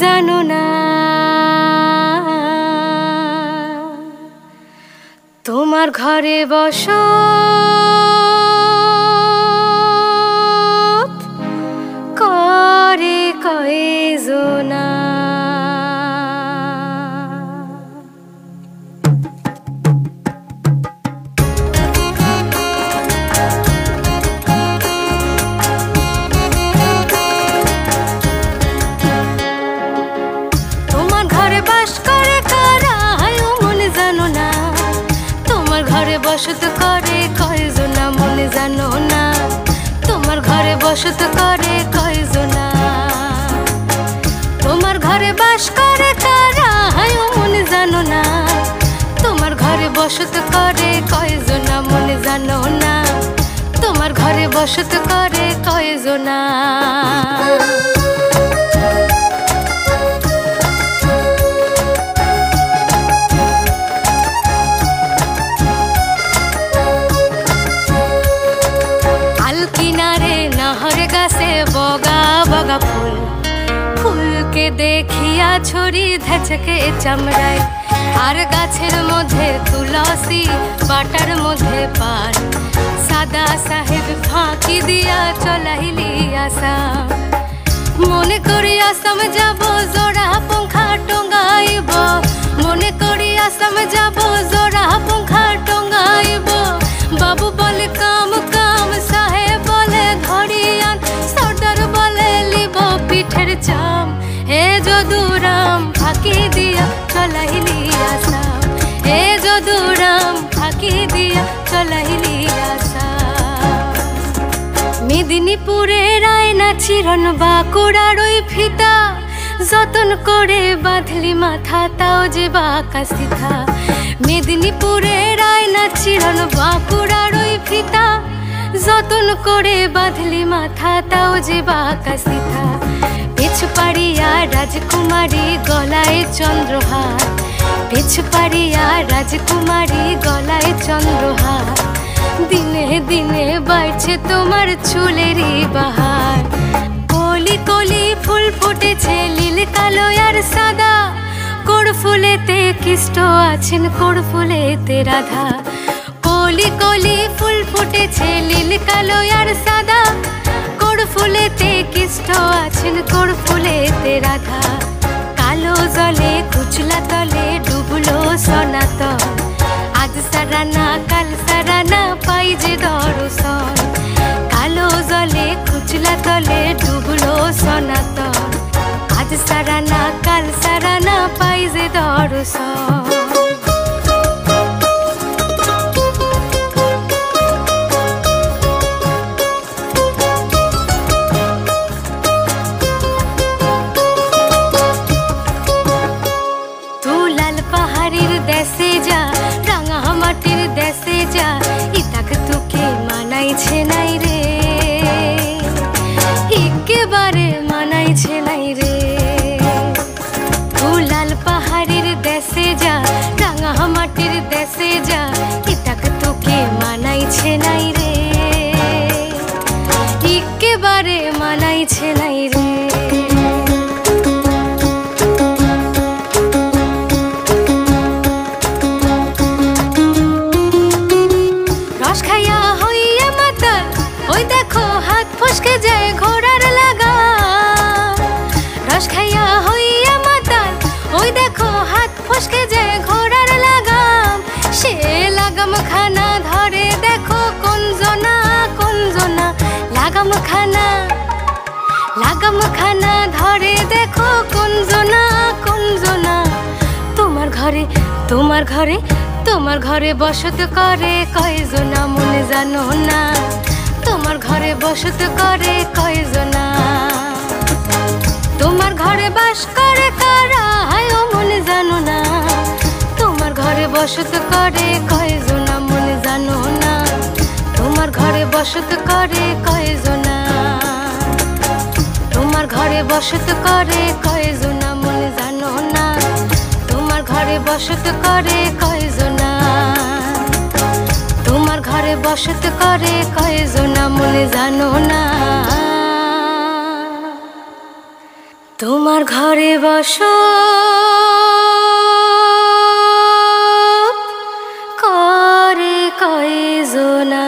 জানো না তোমার ঘরে বসত করে কয়জনা। বসত করে কয়জনা মনে জানো না, তোমার ঘরে বসত করে কয়জনা। তোমার ঘরে বাস করে কারা মনে জানো না, তোমার ঘরে বসত করে কয়জনা মনে জানো না, তোমার ঘরে বসত করে কয়জনা। বগা বগা ফুল ফুলকে দেখিয়া ছড়ি ধাচকে চামড়ায়, আর গাছের মধ্যে তুলসী বাটার মধ্যে পান, সাদা সাহেব ফাঁকি দিয়া চলাইলি আসা। মনে করি আসাম যাব জোড়া পঙ্খা টঙ্গাইব, মনে করি আসাম যাব জোড়া পঙ্খা টঙ্গাইব। বাবু বলে কাম কাম, সাহেব বলে ঘড়িয়ান, সর্দার বলে লিব পিঠের চাম। হে যদুরাম ফাঁকি দিয়া চলাইলি আসাম, হে যদুরাম ফাঁকি দিয়া চলাইলি আসাম। মেদিনীপুরের আয়না চিরন বাঁকুড়ার ওই ফিতা, যতন করে বাঁধলি মাথা তাও যে বাঁকা সিধা। মেদিনীপুরের আয়না চিরন বাঁকুড়ার ওই ফিতা, যতন করে বাঁধলি মাথা তাও যে বাঁকা সিধা। পেছ পাড়িয়া রাজকুমারী গলায় চন্দ্রহার, পেছ পাড়িয়া রাজকুমারী গলায় চন্দ্রহার। দিনে দিনে বাড়ছে তোমার চুলেরই বাহার, কলি কলি ফুল ফুটেছে নীল কালো আর সাদা। কোড় ফুলেতে কৃষ্ণ আছেন, কোড় ফুলেতে রাধা। কলি কলি ফুল ফুটেছে নীল কালো আর সাদা, কোড় ফুলেতে কৃষ্ণ আছেন, কোড় ফুলেতে রাধা। কালো জলে কুচলা তলে ডুবলো সনাতন, আজ সারানা কাল সারানা পাই যে দর্শন। কালো জলে কুচলা তলে ডুবলো সনাতন, আজ সারানা কাল সারানা পাই যে দর্শন। দেশে যা রাঙা মাটির দেশে যা, ইতাক তোকে মানাইছে নাই রে, একেবারে মানাইছে নাই রে। লাল পাহাড়ের দেশে যা রাঙা মাটির দেশে যা, ইতাক তোকে মানাইছে নাই রে, একেবারে মানাইছে নাই রে। ফসকে যায় ঘোড়ার লাগা, রস খাইয়া হইয়া মাতাল, ওই দেখো হাত ফসকে যায় ঘোড়ার লাগাম। সে লাগাম খানা ধরে দেখো কোন জনা লাগাম খানা, লাগাম খানা ধরে দেখো কোন জনা। তোমার ঘরে তোমার ঘরে তোমার ঘরে বসত করে কয়জনা মনে জানো না, তোমার ঘরে বসত করে কয়জনা। তোমার ঘরে বাস করে কারা মনে জানো না, তোমার ঘরে বসত করে কয়জনা মনে জানো না, তোমার ঘরে বসত করে কয়জনা। তোমার ঘরে বসত করে কয়জনা মনে জানো না, তোমার ঘরে বসত করে কয়জনা। তোমার ঘরে বসত করে কয়জনা মনে জানো না। তোমার ঘরে বসত করে কয়জনা।